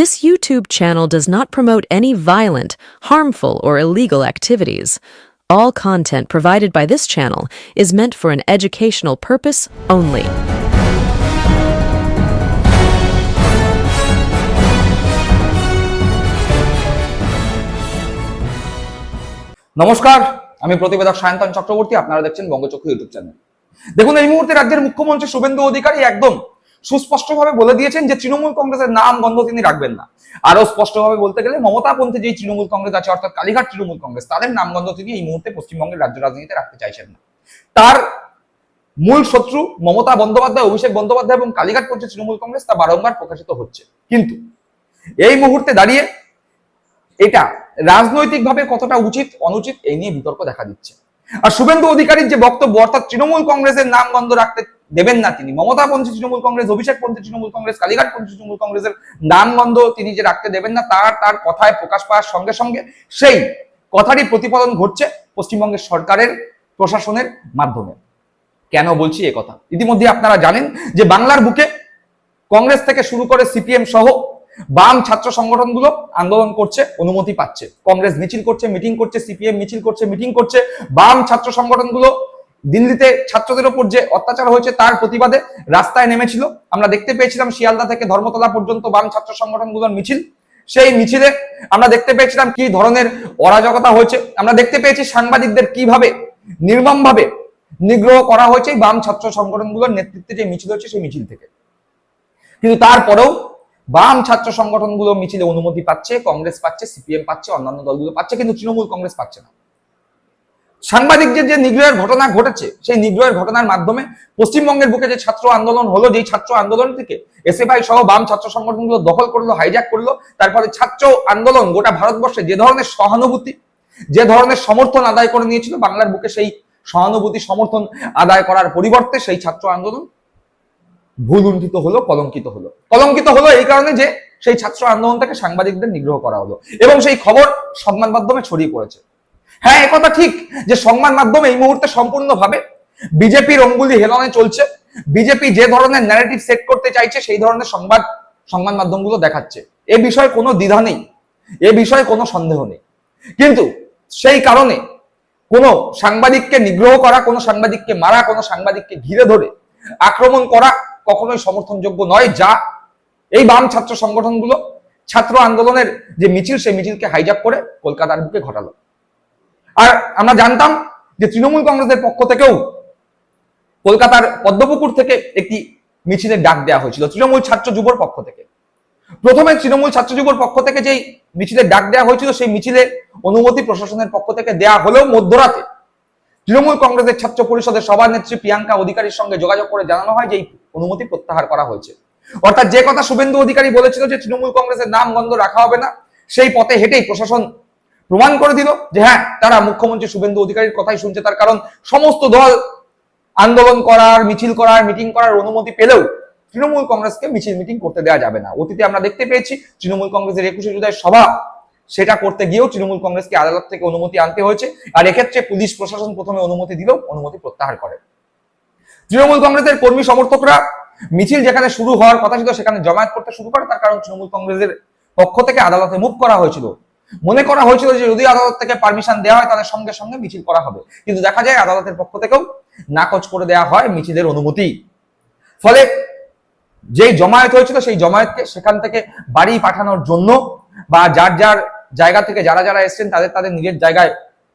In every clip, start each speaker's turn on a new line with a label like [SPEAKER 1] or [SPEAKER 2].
[SPEAKER 1] This YouTube channel does not promote any violent, harmful, or illegal activities. All content provided by this channel is meant for an educational purpose only.
[SPEAKER 2] নমস্কার, আমি প্রতিবেদক সায়ন্তন চক্রবর্তী। আপনারা দেখছেন বঙ্গচক্ষু YouTube channel. দেখুন, এই মুহূর্তে রাজ্যের মুখ্যমন্ত্রী শুভেন্দু অধিকারী একদম সুস্পষ্টভাবে বলে দিয়েছেন যে তৃণমূল কংগ্রেসের নাম গন্ধ তিনি রাখবেন না। আরো স্পষ্টভাবে বলতে গেলে মমতাপন্থী যে তৃণমূল কংগ্রেস আছে, অর্থাৎ কালীঘাট তৃণমূল কংগ্রেস, তাদের নাম গন্ধ তিনি এই মুহূর্তে পশ্চিমবঙ্গের রাজ্য রাজনীতিতে রাখতে চাইছেন না। তার মূল শত্রু মমতা বন্দ্যোপাধ্যায়, অভিষেক বন্দ্যোপাধ্যায় এবং কালীঘাটপন্থী তৃণমূল কংগ্রেস তা বারংবার প্রকাশিত হচ্ছে। কিন্তু এই মুহূর্তে দাঁড়িয়ে এটা রাজনৈতিকভাবে কতটা উচিত অনুচিত এই নিয়ে বিতর্ক দেখা দিচ্ছে। আর শুভেন্দু অধিকারীর যে বক্তব্য, অর্থাৎ তৃণমূল কংগ্রেসের নাম গন্ধ রাখতে দেবেন না তিনি, মমতাপন্থী তৃণমূল কংগ্রেস, অভিষেকপন্থী তৃণমূল কংগ্রেস, কালীঘাটপন্থী তৃণমূল কংগ্রেসের নাম গন্ধ তিনি যে রাখতে দেবেন না, তার কথায় প্রকাশ পাওয়ার সঙ্গে সঙ্গে সেই কথারই প্রতিফলন ঘটছে পশ্চিমবঙ্গের সরকারের প্রশাসনের মাধ্যমে। কেন বলছি এ কথা? ইতিমধ্যে আপনারা জানেন যে বাংলার বুকে কংগ্রেস থেকে শুরু করে সিপিএম সহ বাম ছাত্র সংগঠনগুলো আন্দোলন করছে, অনুমতি পাচ্ছে। কংগ্রেস মিছিল করছে, মিটিং করছে, সিপিএম মিছিল করছে, মিটিং করছে। বাম ছাত্র সংগঠনগুলো দিল্লিতে ছাত্রদের ওপর যে অত্যাচার হয়েছে তার প্রতিবাদে রাস্তায় নেমেছিল। আমরা দেখতে পেয়েছিলাম শিয়ালদা থেকে ধর্মতলা পর্যন্ত বাম ছাত্র সংগঠনগুলোর মিছিল। সেই মিছিলে আমরা দেখতে পেয়েছিলাম কি ধরনের অরাজকতা হয়েছে। আমরা দেখতে পেয়েছি সাংবাদিকদের কিভাবে নির্মমভাবে নিগ্রহ করা হয়েছে বাম ছাত্র সংগঠনগুলোর নেতৃত্বে যে মিছিল হচ্ছে সেই মিছিল থেকে। কিন্তু তারপরেও বাম ছাত্র সংগঠনগুলো মিছিলে অনুমতি পাচ্ছে, কংগ্রেস পাচ্ছে, সিপিএম পাচ্ছে, অন্যান্য দলগুলো পাচ্ছে, কিন্তু তৃণমূল কংগ্রেস পাচ্ছে না। সাংবাদিকদের যে নিগ্রহের ঘটনা ঘটেছে, সেই নিগ্রহের ঘটনার মাধ্যমে পশ্চিমবঙ্গের বুকে যে ছাত্র আন্দোলন হলো, যেই ছাত্র আন্দোলন থেকে এসএফআই সহ বাম ছাত্র সংগঠনগুলো দখল করলো, হাইজ্যাক করলো, তারপরে ছাত্র আন্দোলন গোটা ভারতবর্ষে যে ধরনের সহানুভূতি, যে ধরনের সমর্থন আদায় করে নিয়েছিল, বাংলার বুকে সেই সহানুভূতি সমর্থন আদায় করার পরিবর্তে সেই ছাত্র আন্দোলন ভুলুণ্ঠিত হলো, কলঙ্কিত হলো। কলঙ্কিত হলো এই কারণে যে সেই ছাত্র আন্দোলন থেকে সাংবাদিকদের নিগ্রহ করা হলো এবং সেই খবর সংবাদ মাধ্যমে ছড়িয়ে পড়েছে। হ্যাঁ, একথা ঠিক যে সংবাদ মাধ্যমে এই মুহূর্তে সম্পূর্ণভাবে বিজেপির অঙ্গুলি হেলনে চলছে। বিজেপি যে ধরনের ন্যারেটিভ সেট করতে চাইছে সেই ধরনের সংবাদ মাধ্যমগুলো দেখাচ্ছে। এ বিষয়ে কোনো দ্বিধা নেই, এ বিষয়ে কোনো সন্দেহ নেই। কিন্তু সেই কারণে কোনো সাংবাদিককে নিগ্রহ করা, কোনো সাংবাদিককে মারা, কোনো সাংবাদিককে ঘিরে ধরে আক্রমণ করা কখনোই সমর্থনযোগ্য নয়, যা এই বাম ছাত্র সংগঠনগুলো ছাত্র আন্দোলনের যে মিছিল, সেই মিছিলকে হাইজ্যাক করে কলকাতার বুকে ঘটালো। আর আমরা জানতাম যে তৃণমূল কংগ্রেসের পক্ষ থেকেও কলকাতার পদ্মপুকুর থেকে একটি মিছিলের ডাক দেওয়া হয়েছিল তৃণমূল ছাত্র যুবর পক্ষ থেকে। প্রথমে তৃণমূল ছাত্র যুবর পক্ষ থেকে যেই মিছিলের ডাক দেওয়া হয়েছিল, সেই মিছিলের অনুমতি প্রশাসনের পক্ষ থেকে দেওয়া হলেও মধ্যরাতে তৃণমূল কংগ্রেসের ছাত্র পরিষদের সভানেত্রী প্রিয়াঙ্কা অধিকারীর সঙ্গে যোগাযোগ করে জানানো হয় যে এই অনুমতি প্রত্যাহার করা হয়েছে। অর্থাৎ যে কথা শুভেন্দু অধিকারী বলেছিল যে তৃণমূল কংগ্রেসের নাম গন্ধ রাখা হবে না, সেই পথে হেঁটেই প্রশাসন প্রমাণ করে দিল যে হ্যাঁ, তারা মুখ্যমন্ত্রী শুভেন্দু অধিকারীর কথাই শুনছে। তার কারণ সমস্ত দল আন্দোলন করার, মিছিল করার, মিটিং করার অনুমতি পেলেও তৃণমূল কংগ্রেসকে মিছিল মিটিং করতে দেওয়া যাবে না। অতীতে আমরা দেখতে পেয়েছি তৃণমূল কংগ্রেসের 21শে জুলাই সভা, সেটা করতে গিয়েও তৃণমূল কংগ্রেসকে আদালত থেকে অনুমতি আনতে হয়েছে। আর এক্ষেত্রে পুলিশ প্রশাসন প্রথমে অনুমতি দিলেও অনুমতি প্রত্যাহার করে। তৃণমূল কংগ্রেসের কর্মী সমর্থকরা মিছিল যেখানে শুরু হওয়ার কথা ছিল সেখানে জমায়েত করতে শুরু করে। তার কারণ তৃণমূল কংগ্রেসের পক্ষ থেকে আদালতে মুভ করা হয়েছিল। মনে করা হয়েছিল যে যদি আদালত থেকে পারমিশন দেওয়া হয় তাহলে সঙ্গে সঙ্গে মিছিল করা হবে, কিন্তু দেখা যায় আদালতের পক্ষ থেকেও নাকচ করে দেওয়া হয় মিছিলের অনুমতি। ফলে যেই জমায়েত হয়েছিল সেই জমায়েতকে সেখান থেকে বাড়ি পাঠানোর জন্য বা যার যার জায়গা থেকে যারা এসেছেন তাদের নিজের জায়গায়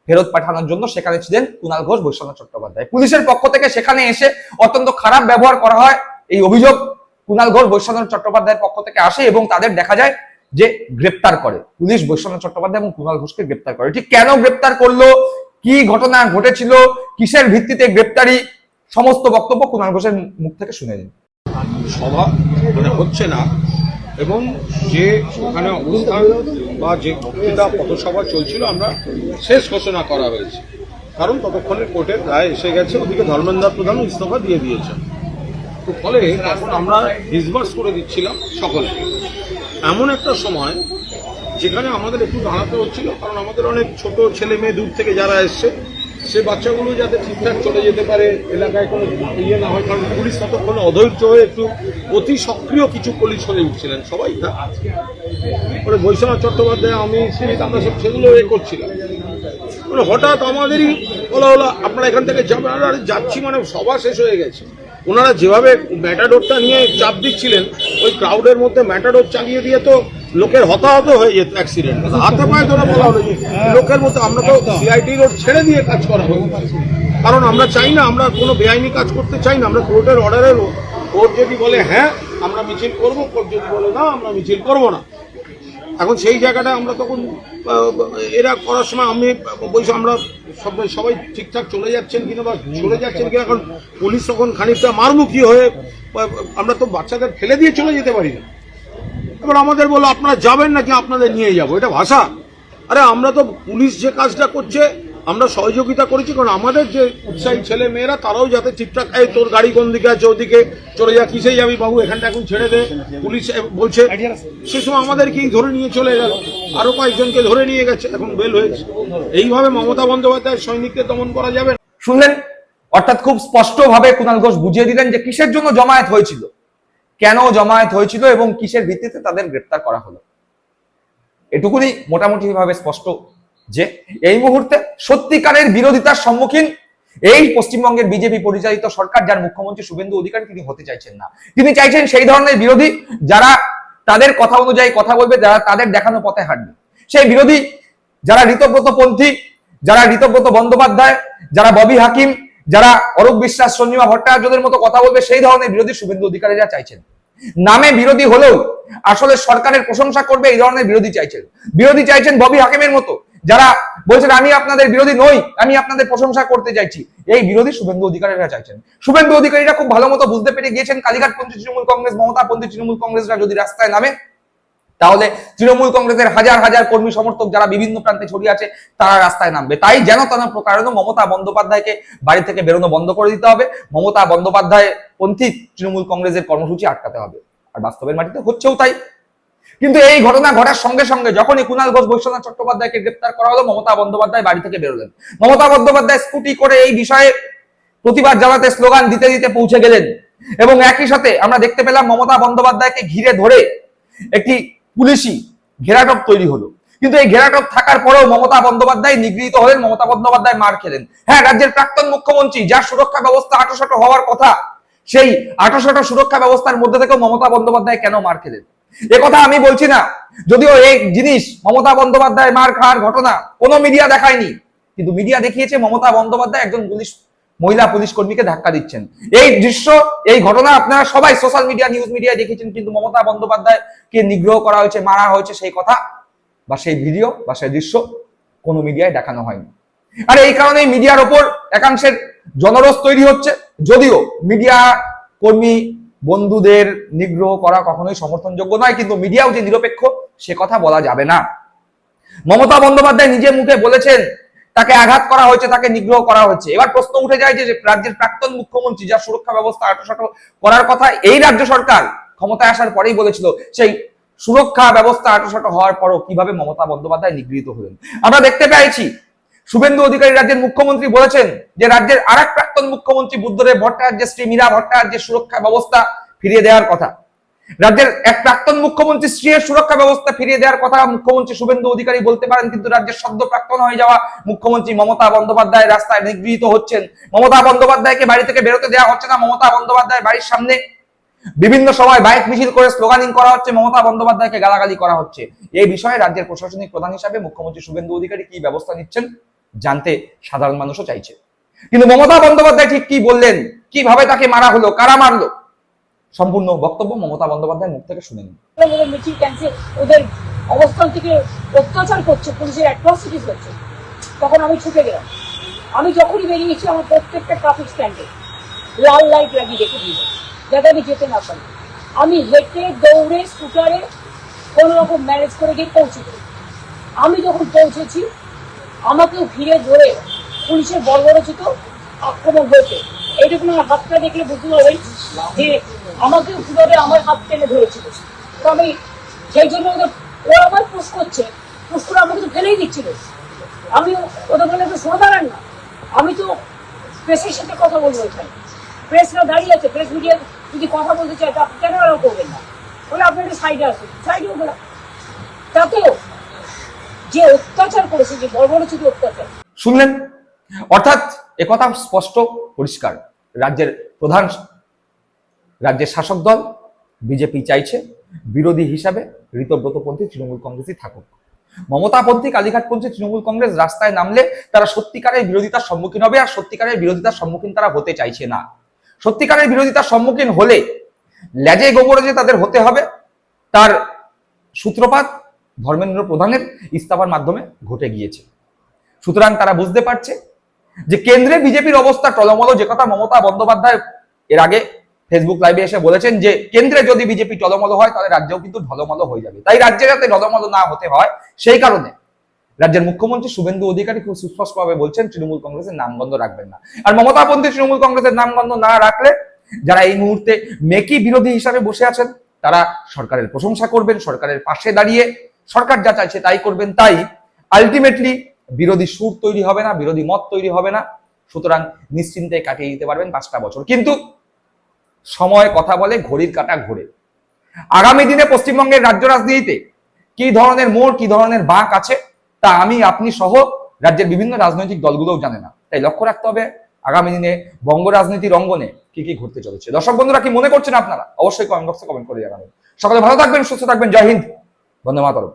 [SPEAKER 2] ফেরত পাঠানোর জন্য সেখানে ছিলেন কুণাল ঘোষ, বৈশ্বনাথ চট্টোপাধ্যায়। পুলিশের পক্ষ থেকে সেখানে এসে অত্যন্ত খারাপ ব্যবহার করা হয়, এই অভিযোগ কুণাল ঘোষ, বৈশ্বনাথ চট্টোপাধ্যায়ের পক্ষ থেকে আসে এবং তাদের দেখা যায় যে গ্রেপ্তার করে পুলিশ বৈশ্বনাথ চট্টোপাধ্যায় এবং কুণাল ঘোষকে গ্রেপ্তার করে। ঠিক কেন গ্রেপ্তার করলো, কি ঘটনা ঘটেছিল, কিসের ভিত্তিতে গ্রেপ্তারি, সমস্ত বক্তব্য কুণাল ঘোষের মুখ থেকে শুনে নিন।
[SPEAKER 3] সভা হচ্ছে না এবং যে ওখানে অবস্থান বা যে বক্তৃতা পথসভা চলছিল আমরা শেষ ঘোষণা করা হয়েছে, কারণ ততক্ষণে কোর্টের রায় এসে গেছে। ওদিকে ধর্মেন্দ্র প্রধান ইস্তফা দিয়ে দিয়েছে। তো ফলে এখন আমরা ডিসবার্স করে দিচ্ছিলাম সকলকে। এমন একটা সময় যেখানে আমাদের একটু দাঁড়াতে হচ্ছিল, কারণ আমাদের অনেক ছোট ছেলে মেয়ে দূর থেকে যারা এসছে সে বাচ্চাগুলো যাতে ঠিকঠাক চলে যেতে পারে, এলাকায় কোনো ইয়ে না হয়। কারণ পুলিশ ততক্ষণে অধৈর্য হয়ে একটু অতি সক্রিয় কিছু পুলিশ হয়ে উঠছিলেন সবাই। ওরা বৈশ্বনাথ চট্টোপাধ্যায়, আমি আমরা সব সেগুলো করছিলাম। মানে হঠাৎ আমাদেরই বলা হলো আপনারা এখান থেকে যাবেন। আর যাচ্ছি মানে সভা শেষ হয়ে গেছে। ওনারা যেভাবে ম্যাটাডোরটা নিয়ে চাপ দিচ্ছিলেন, ওই ক্রাউডের মধ্যে ম্যাটাডোর চালিয়ে দিয়ে তো লোকের হতাহত হয়ে যেত, অ্যাক্সিডেন্ট হাতে পায়ে ধরে বলা হলো যে লোকের মধ্যে। আমরা তো সিআইটি রোড ছেড়ে দিয়ে কাজ করা হবে, কারণ আমরা চাই না, আমরা কোনো বেআইনি কাজ করতে চাই না। আমরা কোর্টের অর্ডারের, কোর্ট যদি বলে হ্যাঁ আমরা মিছিল করবো, কোর্ট যদি বলে না আমরা মিছিল করবো না। এখন সেই জায়গাটা আমরা তখন এরা করার সময় আমি বলছি আমরা সবাই ঠিকঠাক চলে যাচ্ছেন কিনা বা চলে যাচ্ছেন কিনা। এখন পুলিশ তখন খানিকটা মারমুখী হয়ে, আমরা তো বাচ্চাদের ফেলে দিয়ে চলে যেতে পারি না। এবার আমাদের বললো আপনারা যাবেন নাকি আপনাদের নিয়ে যাবো, এটা ভাষা? আরে আমরা তো পুলিশ যে কাজটা করছে আমরা সহযোগিতা করেছি, কারণ আমাদের যে উৎসাহী ছেলে মেয়েরা তারাও যাতে ঠিকঠাক, এই তোর গাড়ি কোন দিকে আছে ওদিকে চলে যা, কিসে যাবি বাবু এখানটা এখন ছেড়ে দে, পুলিশ বলছে। সে সময় আমাদেরকেই ধরে নিয়ে চলে গেল, আরো কয়েকজনকে ধরে নিয়ে গেছে, এখন বেল হয়েছে। এইভাবে মমতা বন্দ্যোপাধ্যায়ের সৈনিককে দমন করা যাবে না।
[SPEAKER 2] শুনলেন, অর্থাৎ খুব স্পষ্টভাবে কুণাল ঘোষ বুঝিয়ে দিলেন যে কিসের জন্য জমায়েত হয়েছিল, কেন জমায়েত হয়েছিল এবং কিসের ভিত্তিতে তাদের গ্রেপ্তার করা হলো। এটুকুনি মোটামুটি ভাবে স্পষ্ট যে এই মুহূর্তে সত্যিকারের বিরোধিতার সম্মুখীন এই পশ্চিমবঙ্গের বিজেপি পরিচালিত সরকার, যার মুখ্যমন্ত্রী শুভেন্দু অধিকারী তিনি হতে চাইছেন না। তিনি চাইছেন সেই ধরনের বিরোধী যারা তাদের কথা অনুযায়ী কথা বলবে, যারা তাদের দেখানো পথে হাঁটবে। সেই বিরোধী যারা ঋতব্রত পন্থী, যারা ঋতব্রত বন্দ্যোপাধ্যায়, যারা ববি হাকিম, যারা অরূপ বিশ্বাস, সঞ্জীবা ভট্টাচার্যদের মতো কথা বলবে, সেই ধরনের বিরোধী শুভেন্দু অধিকারীরা চাইছেন। নামে বিরোধী হলেও আসলে সরকারের প্রশংসা করবে এই ধরনের বিরোধী চাইছেন। বিরোধী চাইছেন ববি হাকিমের মতো, যারা বলছেন আমি আপনাদের বিরোধী নই, আমি আপনাদের প্রশংসা করতে চাইছি। এই বিরোধী শুভেন্দু অধিকারীরা চাইছেন। শুভেন্দু অধিকারীরা খুব ভালো মতো বুঝতে পেরে গিয়েছেন কালীঘাটপন্থী তৃণমূল কংগ্রেস, মমতাপন্থী তৃণমূল কংগ্রেসরা যদি রাস্তায় নামে, তাহলে তৃণমূল কংগ্রেসের হাজার হাজার কর্মী সমর্থক যারা বিভিন্ন প্রান্তে ছড়িয়ে আছে তারা রাস্তায় নামবে। তাই যেন তেন প্রকারেণ মমতা বন্দ্যোপাধ্যায়কে বাড়ি থেকে বেরোনো বন্ধ করে দিতে হবে, মমতা বন্দ্যোপাধ্যায় পন্থী তৃণমূল কংগ্রেসের কর্মসূচি আটকাতে হবে। আর বাস্তবের মাটিতে হচ্ছেও তাই। কিন্তু এই ঘটনা ঘটার সঙ্গে সঙ্গে যখনই কুণাল ঘোষ, বৈশ্বনাথ চট্টোপাধ্যায়কে গ্রেপ্তার করা হলো, মমতা বন্দ্যোপাধ্যায় বাড়ি থেকে বেরোলেন। মমতা বন্দ্যোপাধ্যায় স্কুটি করে এই বিষয়ে প্রতিবাদ জানাতে, স্লোগান দিতে দিতে পৌঁছে গেলেন। এবং একই সাথে আমরা দেখতে পেলাম মমতা বন্দ্যোপাধ্যায়কে ঘিরে ধরে একটি পুলিশি ঘেরাটপ তৈরি হলো। কিন্তু এই ঘেরাটপ থাকার পরেও মমতা বন্দ্যোপাধ্যায় নিগৃহীত হলেন, মমতা বন্দ্যোপাধ্যায় মার খেলেন। হ্যাঁ, রাজ্যের প্রাক্তন মুখ্যমন্ত্রী, যার সুরক্ষা ব্যবস্থা আঁটোসাঁটো হওয়ার কথা, সেই আঁটোসাঁটো সুরক্ষা ব্যবস্থার মধ্যে থেকেও মমতা বন্দ্যোপাধ্যায় কেন মার খেলেন? কথা আমি বলছি না, যদিও এই জিনিস মমতা বন্দ্যোপাধ্যায় মার খাওয়ার ঘটনা কোনো মিডিয়া দেখায়নি, কিন্তু মিডিয়া দেখিয়েছে মমতা বন্দ্যোপাধ্যায় একজন মহিলা পুলিশ কর্মীকে ধাক্কা দিচ্ছেন। এই দৃশ্য, এই ঘটনা আপনারা সবাই সোশ্যাল মিডিয়া, নিউজ মিডিয়ায় দেখেছেন। কিন্তু মমতা বন্দ্যোপাধ্যায়কে নিগ্রহ করা হয়েছে, মারা হয়েছে, সেই কথা বা সেই ভিডিও বা সেই দৃশ্য কোনো মিডিয়ায় দেখানো হয়নি। আর এই কারণে মিডিয়ার ওপর একাংশের জনরোষ তৈরি হচ্ছে। যদিও মিডিয়া কর্মী বন্ধুদের নিগ্রহ করা কখনোই সমর্থনযোগ্য নয়, কিন্তু মিডিয়াও যে নিরপেক্ষ সে কথা বলা যাবে না। মমতা বন্দ্যোপাধ্যায় নিজে মুখে বলেছেন তাকে আঘাত করা হয়েছে, তাকে নিগ্রহ করা হয়েছে। এবার প্রশ্ন উঠে যায় যে রাজ্যের প্রাক্তন মুখ্যমন্ত্রী, যার সুরক্ষা ব্যবস্থা আঁটোসাঁটো করার কথা এই রাজ্য সরকার ক্ষমতায় আসার পরেই বলেছিল, সেই সুরক্ষা ব্যবস্থা আঁটোসাঁটো হওয়ার পরও কিভাবে মমতা বন্দ্যোপাধ্যায় নিগৃহীত হলেন? আমরা দেখতে পেয়েছি শুভেন্দু অধিকারী রাজ্যের মুখ্যমন্ত্রী বলেছেন যে রাজ্যের আরেক প্রাক্তন মুখ্যমন্ত্রী বুদ্ধদেব ভট্টাচার্যের স্ত্রী মীরা ভট্টাচার্যের সুরক্ষা ব্যবস্থা ফিরিয়ে দেওয়ার কথা। রাজ্যের এক প্রাক্তন মুখ্যমন্ত্রী স্ত্রীর সুরক্ষা ব্যবস্থা ফিরিয়ে দেওয়ার কথা মুখ্যমন্ত্রী শুভেন্দু অধিকারী বলতে পারেন, কিন্তু রাজ্যের সদ্য প্রাক্তন হয়ে যাওয়া মুখ্যমন্ত্রী মমতা বন্দ্যোপাধ্যায় রাস্তায় নিগৃহীত হচ্ছেন। মমতা বন্দ্যোপাধ্যায়কে বাড়ি থেকে বেরোতে দেওয়া হচ্ছে না। মমতা বন্দ্যোপাধ্যায় বাড়ির সামনে বিভিন্ন সময় বাইক মিছিল করে স্লোগানিং করা হচ্ছে, মমতা বন্দ্যোপাধ্যায়কে গালাগালি করা হচ্ছে। এই বিষয়ে রাজ্যের প্রশাসনিক প্রধান হিসাবে মুখ্যমন্ত্রী শুভেন্দু অধিকারী কি ব্যবস্থা নিচ্ছেন জানতে সাধারণ মানুষও চাইছে। কিন্তু মমতা বন্দ্যোপাধ্যায় ঠিক কি বললেন, কিভাবে তাকে মারা হলো, কারা মারলো, সম্পূর্ণ বক্তব্য মমতা বন্দ্যোপাধ্যায় মুখ থেকে শুনে নিন।
[SPEAKER 4] মিছিল ক্যান্সেল, ওদের অবস্থান থেকে অত্যাচার করছে, পুলিশের অ্যাট্রসিটিস হচ্ছে, তখন আমি ছুটে গেলাম। আমি যখনই বেরিয়েছি আমার প্রত্যেকটা ট্রাফিক স্ট্যান্ডে লাল লাইট লাগিয়ে রেখে দিল যাতে আমি যেতে না পারি। আমি হেঁটে, দৌড়ে, স্কুটারে কোনো রকম ম্যানেজ করে গিয়ে পৌঁছেছি। আমি যখন পৌঁছেছি আমাকেও ঘিরে ধরে পুলিশের বর্বরচিত আক্রমণ হয়েছে। এইটুকু আমার হাতটা দেখলে বুঝতে পারবেন যে আমাকেও কিভাবে আমার হাত টেনে ধরেছিল। তো আমি সেই জন্য ওরা আমার পুশ করছে, পুশ করে আমাকে তো ফেলেই দিচ্ছিল। আমি ওদের বলে একটু সরে দাঁড়ান না, আমি তো প্রেসের সাথে কথা বলবো এখানে, প্রেসরা দাঁড়িয়ে আছে, প্রেস মিডিয়া যদি কথা বলতে চায় তা কেন এরাও করবেন না? বলে আপনাদের সাইডে আসুন, সাইডে হবে না। তাতেও যে অত্যাচার করেছে, যে বর্বরচিত অত্যাচার।
[SPEAKER 2] শুনলেন? অর্থাৎ একথা স্পষ্ট পরিষ্কার, রাজ্যের শাসক দল বিজেপি চাইছে বিরোধী হিসাবে ঋতব্রতপন্থী তৃণমূল কংগ্রেসই থাকুক। মমতাপন্থী কালীঘাটপন্থী তৃণমূল কংগ্রেস রাস্তায় নামলে তারা সত্যিকারের বিরোধিতার সম্মুখীন হবে, আর সত্যিকারের বিরোধিতার সম্মুখীন তারা হতে চাইছে না। সত্যিকারের বিরোধিতার সম্মুখীন হলে লেজে গোবরে যে তাদের হতে হবে, তার সূত্রপাত ধর্মেন্দ্র প্রধানের ইস্তফার মাধ্যমে ঘটে গিয়েছে। সুতরাং তারা বুঝতে পারছে যে কেন্দ্রে বিজেপির অবস্থা টলমল, যে কথা মমতা বন্দ্যোপাধ্যায় এর আগে ফেসবুক লাইভে এসে বলেছেন যে কেন্দ্রে যদি বিজেপি টলমল হয় তাহলে রাজ্যেও কিন্তু ঢলমল হয়ে যাবে। তাই রাজ্যে যাতে ঢলমল না হতে হয় সেই কারণে রাজ্যের মুখ্যমন্ত্রী শুভেন্দু অধিকারী খুব সুস্পষ্টভাবে বলছেন তৃণমূল কংগ্রেসের নামগন্ধ রাখবেন না। আর মমতাপন্থী তৃণমূল কংগ্রেসের নামগন্ধ না রাখলে যারা এই মুহূর্তে মেকি বিরোধী হিসাবে বসে আছেন তারা সরকারের প্রশংসা করবেন, সরকারের পাশে দাঁড়িয়ে সরকার যা চাইছে তাই করবেন। তাই আলটিমেটলি বিরোধী সুর তৈরি হবে না, বিরোধী মত তৈরি হবে না। সুতরাং নিশ্চিন্তে কাটিয়ে দিতে পারবেন 5টা বছর। কিন্তু সময় কথা বলে, ঘড়ির কাঁটা ঘোরে। আগামী দিনে পশ্চিমবঙ্গের রাজ্য রাজনীতিতে কি ধরনের মোড়, কি ধরনের বাঁক আছে তা আমি আপনি সহ রাজ্যের বিভিন্ন রাজনৈতিক দলগুলোও জানে না। তাই লক্ষ্য রাখতে হবে আগামী দিনে বঙ্গ রাজনীতির অঙ্গনে কি কি ঘটতে চলেছে। দর্শক বন্ধুরা কি মনে করছেন আপনারা? অবশ্যই কমেন্ট বক্সে কমেন্ট করে জানাবেন। সকলে ভালো থাকবেন, সুস্থ থাকবেন। জয় হিন্দ, বন্দে মাতরম।